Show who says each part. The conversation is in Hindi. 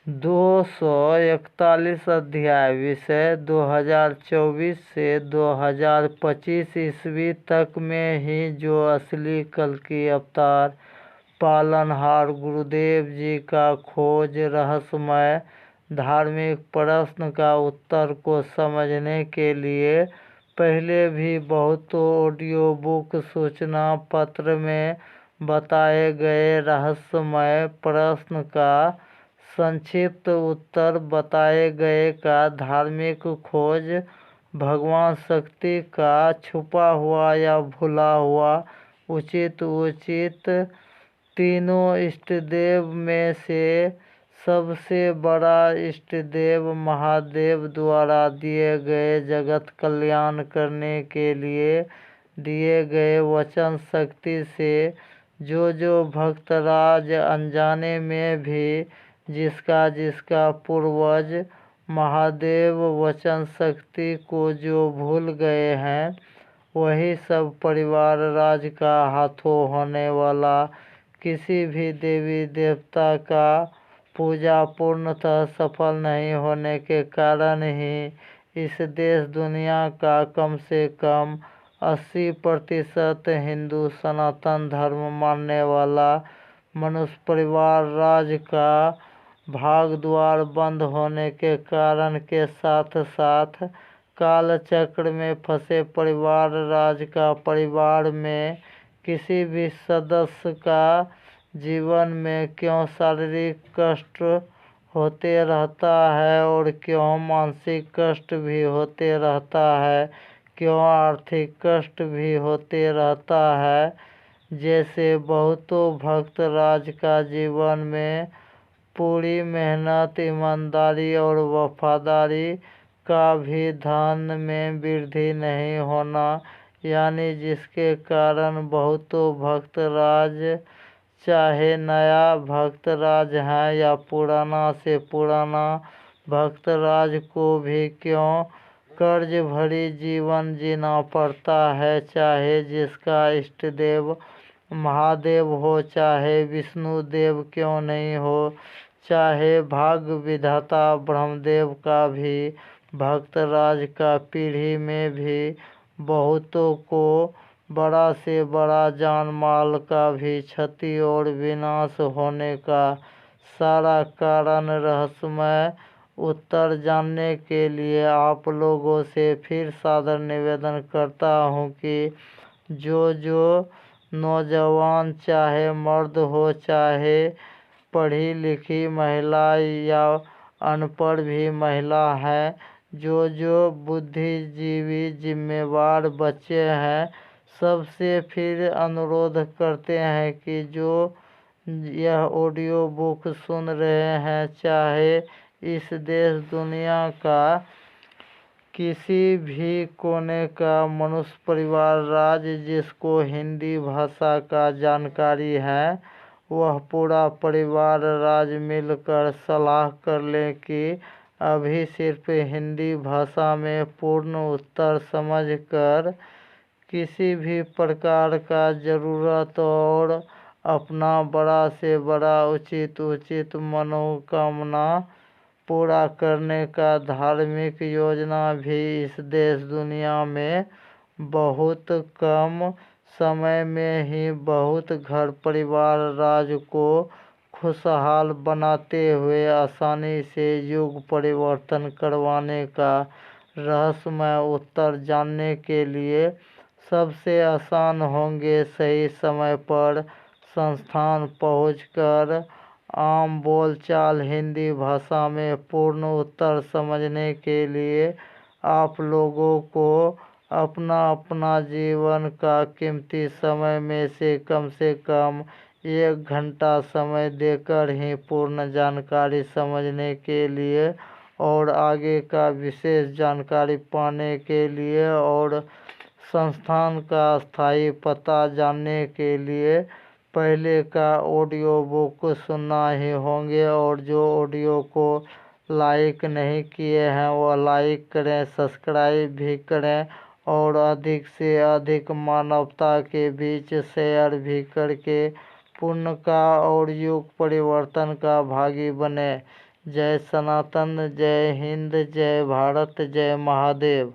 Speaker 1: 241 अध्याय। विषय 2024 से 2025 ईस्वी तक में ही जो असली कल्कि अवतार पालनहार गुरुदेव जी का खोज रहस्यमय धार्मिक प्रश्न का उत्तर को समझने के लिए पहले भी बहुत ऑडियो बुक सूचना पत्र में बताए गए रहस्यमय प्रश्न का संक्षिप्त उत्तर बताए गए का धार्मिक खोज भगवान शक्ति का छुपा हुआ या भुला हुआ उचित तीनों इष्टदेव में से सबसे बड़ा इष्टदेव महादेव द्वारा दिए गए जगत कल्याण करने के लिए दिए गए वचन शक्ति से जो भक्तराज अनजाने में भी जिसका पूर्वज महादेव वचन शक्ति को जो भूल गए हैं, वही सब परिवार राज का हाथों होने वाला किसी भी देवी देवता का पूजा पूर्णतः सफल नहीं होने के कारण ही इस देश दुनिया का कम से कम 80% हिंदू सनातन धर्म मानने वाला मनुष्य परिवार राज का भाग द्वार बंद होने के कारण के साथ साथ काल चक्र में फंसे परिवार राज का परिवार में किसी भी सदस्य का जीवन में क्यों शारीरिक कष्ट होते रहता है और क्यों मानसिक कष्ट भी होते रहता है, क्यों आर्थिक कष्ट भी होते रहता है। जैसे बहुतों भक्त राज का जीवन में पूरी मेहनत, ईमानदारी और वफादारी का भी धन में वृद्धि नहीं होना, यानी जिसके कारण बहुतों भक्त राज, चाहे नया भक्त राज है या पुराना से पुराना भक्त राज को भी क्यों कर्ज भरी जीवन जीना पड़ता है, चाहे जिसका इष्ट देव महादेव हो, चाहे विष्णु देव क्यों नहीं हो, चाहे भाग्य विधाता ब्रह्मदेव का भी भक्त राज का पीढ़ी में भी बहुतों को बड़ा से बड़ा जान माल का भी क्षति और विनाश होने का सारा कारण रहस्यमय उत्तर जानने के लिए आप लोगों से फिर सादर निवेदन करता हूँ कि जो नौजवान, चाहे मर्द हो चाहे पढ़ी लिखी महिला या अनपढ़ भी महिला है, जो बुद्धिजीवी जिम्मेवार बच्चे हैं, सबसे फिर अनुरोध करते हैं कि जो यह ऑडियो बुक सुन रहे हैं, चाहे इस देश दुनिया का किसी भी कोने का मनुष्य परिवार राज जिसको हिंदी भाषा का जानकारी है, वह पूरा परिवार राज मिलकर सलाह कर ले कि अभी सिर्फ हिंदी भाषा में पूर्ण उत्तर समझकर किसी भी प्रकार का ज़रूरत और अपना बड़ा से बड़ा उचित मनोकामना पूरा करने का धार्मिक योजना भी इस देश दुनिया में बहुत कम समय में ही बहुत घर परिवार राज को खुशहाल बनाते हुए आसानी से युग परिवर्तन करवाने का रहस्यमय उत्तर जानने के लिए सबसे आसान होंगे सही समय पर संस्थान पहुंचकर आम बोलचाल हिंदी भाषा में पूर्ण उत्तर समझने के लिए आप लोगों को अपना जीवन का कीमती समय में से कम 1 घंटा समय देकर ही पूर्ण जानकारी समझने के लिए और आगे का विशेष जानकारी पाने के लिए और संस्थान का स्थायी पता जानने के लिए पहले का ऑडियो बुक सुनना ही होंगे। और जो ऑडियो को लाइक नहीं किए हैं वह लाइक करें, सब्सक्राइब भी करें और अधिक से अधिक मानवता के बीच शेयर भी करके पुण्य का और युग परिवर्तन का भागी बने। जय सनातन, जय हिंद, जय भारत, जय महादेव।